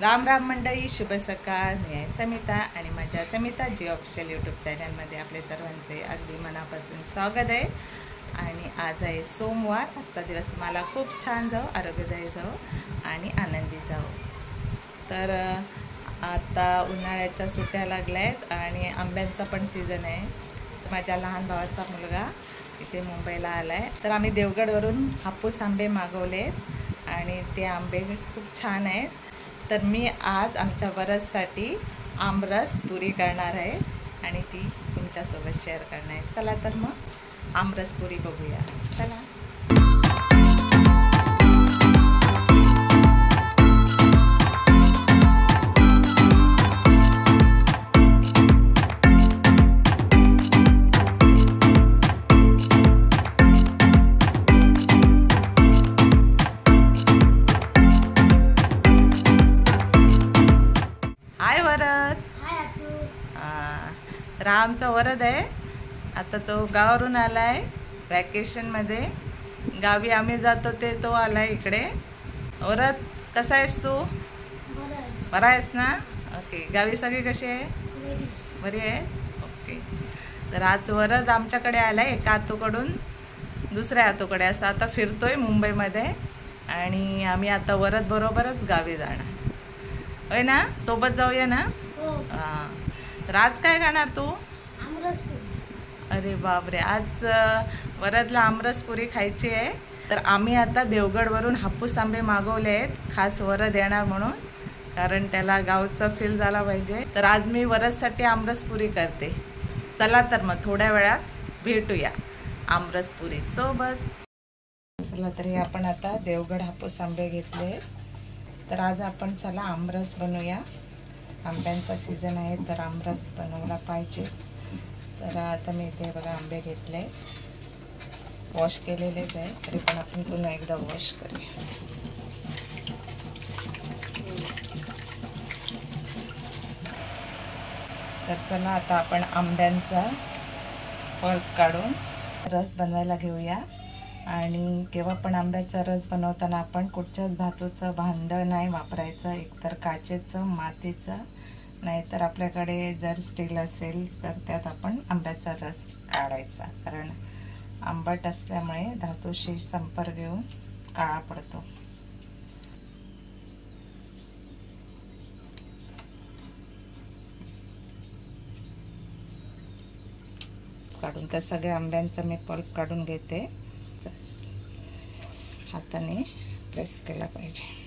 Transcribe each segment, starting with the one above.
राम राम मंडळी, शुभ सकाळ. मी आहे समिता आणि माझ्या समिता जी ऑफिशियल यूट्यूब चॅनलमध्ये आपले सर्वांचे अगदी मनापासून स्वागत आहे. आणि आज आहे सोमवार. आजचा दिवस मला खूप छान जाऊ, आरोग्यदायी जाऊ आणि आनंदी जाऊ. तर आता उन्हाळ्याच्या सुट्ट्या लागल्या आहेत आणि आंब्यांचा पण सीझन आहे. माझ्या लहान भावाचा मुलगा इथे मुंबईला आला आहे, तर आम्ही देवगडवरून हापूस आंबे मागवलेत आणि ते आंबे खूप छान आहेत. तर मी आज आमच्या वरससाठी आमरस पुरी करणार आहे आणि ती तुमच्यासोबत शेअर करणार आहे. चला तर मग आमरस पुरी बघूया. चला. हाय वरद. तर आमचा वरद आहे. आता तो गावावरून आला आहे वॅकेशनमध्ये. गावी आम्ही जातो ते तो आला आहे इकडे. वरद, कसा आहेस तू? बरा आहेस ना? ओके. गावी सगळी कशी आहे? बरी आहे. ओके. तर आज वरद आमच्याकडे आला आहे एका आतूकडून दुसऱ्या आतूकडे. असं आता फिरतोय मुंबईमध्ये आणि आम्ही आता वरद बरोबरच गावी जाणार. होय ना? सोबत जाऊया ना? हां. तर आज काय खाणार तू? अरे बापरे, आज वरदला आमरसपुरी खायची आहे. तर आम्ही आता देवगडवरून हापूस आंबे मागवले आहेत, खास वरद येणार म्हणून, कारण त्याला गावचा फील झाला पाहिजे. तर आज मी वरदसाठी आमरसपुरी करते. चला तर मग थोड्या वेळात भेटूया आमरसपुरी सोबत. चला तरी आपण आता देवगड हापूस आंबे घेतले. तर आज आपण चला आमरस बनवूया. आंब्यांचा सीझन आहे तर आमरस बनवायला पाहिजेच. तर आता मी इथे बघा आंबे घेतले, वॉश केलेलेच आहे, तरी पण आपण पुन्हा एकदा वॉश करूया. तर चला आता आपण आंब्यांचा पल्प काढून रस बनवायला घेऊया. आणि केव्हा पण आंब्याचा रस बनवताना आपण कुठच्याच धातूचं भांडं नाही वापरायचं, एकतर काचेचं, मातीचं, नाहीतर आपल्याकडे जर स्टील असेल तर त्यात आपण आंब्याचा रस काढायचा, कारण आंबट असल्यामुळे धातूशी संपर्क येऊन काळा पडतो. काढून त्या सगळ्या आंब्यांचा मी पल्प काढून घेते. हाताने प्रेस केला पाहिजे.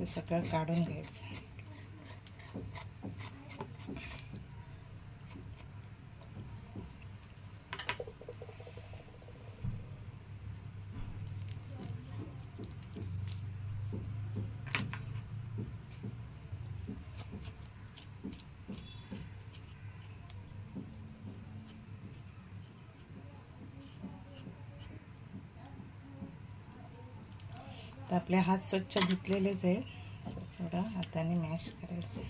ते सगळं काढून घ्यायचं. तर आपले हात स्वच्छ धुतलेलेच आहे. थोडं हाताने मॅश करायचं.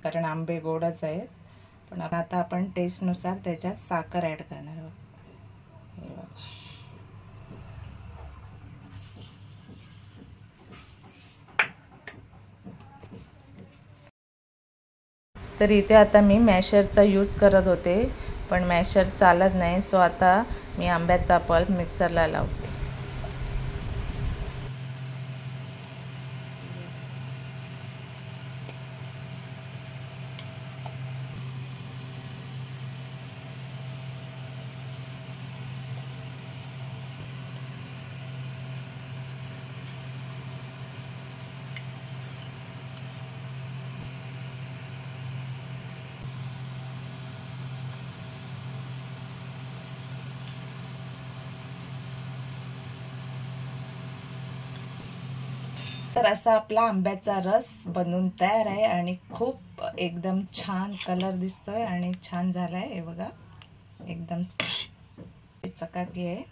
कारण आंबे गोडच आहेत, पण आता आपण टेस्टनुसार त्याच्यात साखर ॲड करणार आहोत. हे बघा. तर इथे आता मी मॅशरचा यूज करत होते, पण मॅशर चालत नाही, सो आता मी आंब्याचा पल्प मिक्सरला लावते. तर असा आपला आंब्याचा रस बनून तयार आहे आणि खूप एकदम छान कलर दिसतोय आणि छान झालाय. हे बघा, एकदम चकाकी आहे.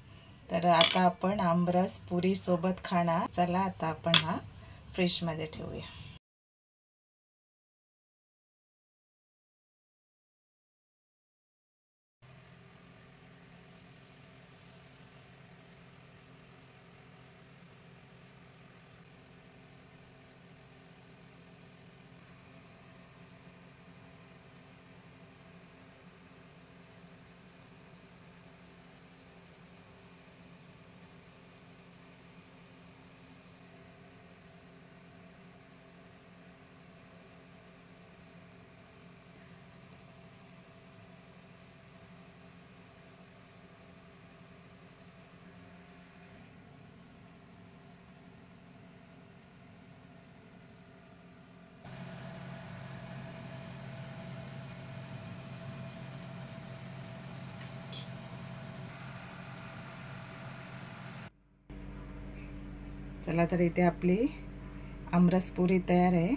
तर आता आपण आमरस पुरी सोबत खाणार. चला आता आपण हा फ्रीज मध्ये ठेवूया. चला, तर इथे आपली आमरस पुरी तयार आहे.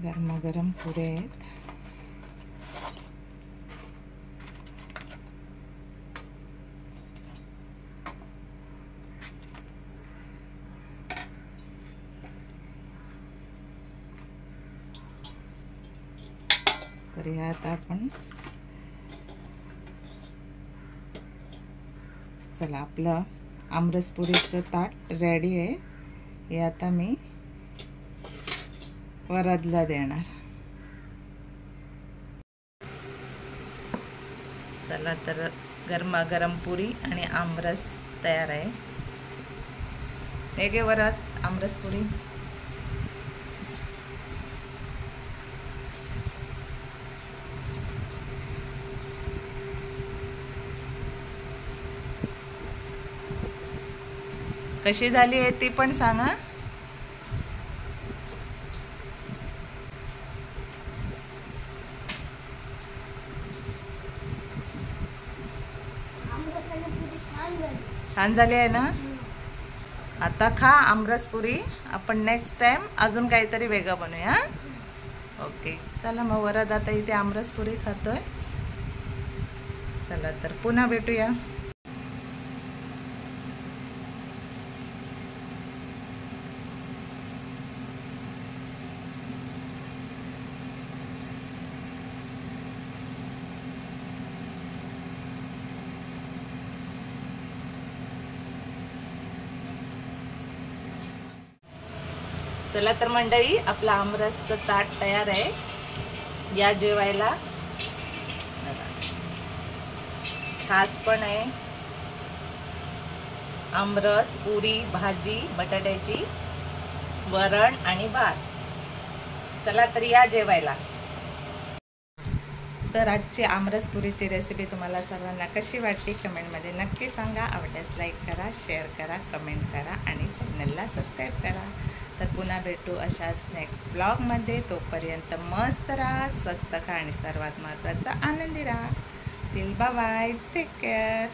गरमागरम पुरे आहेत. तर यात आपण चला, आपलं आमरस पुरीचं ताट रेडी आहे. हे आता मी वरदला देणार. चला, तर गरमागरम पुरी आणि आमरस तयार आहे. हे घे वरद, आमरस पुरी. कशी झाली आहे ती पण सांगा. छान झाली आहे ना. आता खा आमरस पुरी. आपण नेक्स्ट टाइम अजून काहीतरी वेगळं बनवूया. ओके, चला मग वरद आता इथे आमरस पुरी खातोय. चला, तर पुन्हा भेटूया. चला तर मंडळी, आपला आमरसचं ताट तयार आहे, या जेवायला. छास पण आहे, आमरस, पुरी, भाजी बटाट्याची, वरण आणि भात. चला तर या जेवायला. तर आजची आमरस पुरीची रेसिपी तुम्हाला सर्वांना कशी वाटते कमेंटमध्ये नक्की सांगा. आवडल्यास लाईक करा, शेअर करा, कमेंट करा आणि चॅनलला सबस्क्राईब करा. तर पुन्हा भेटू अशाच नेक्स्ट ब्लॉगमध्ये. तोपर्यंत मस्त राहा, स्वस्त खा आणि सर्वात महत्त्वाचं आनंदी राहा. Till bye bye, take care.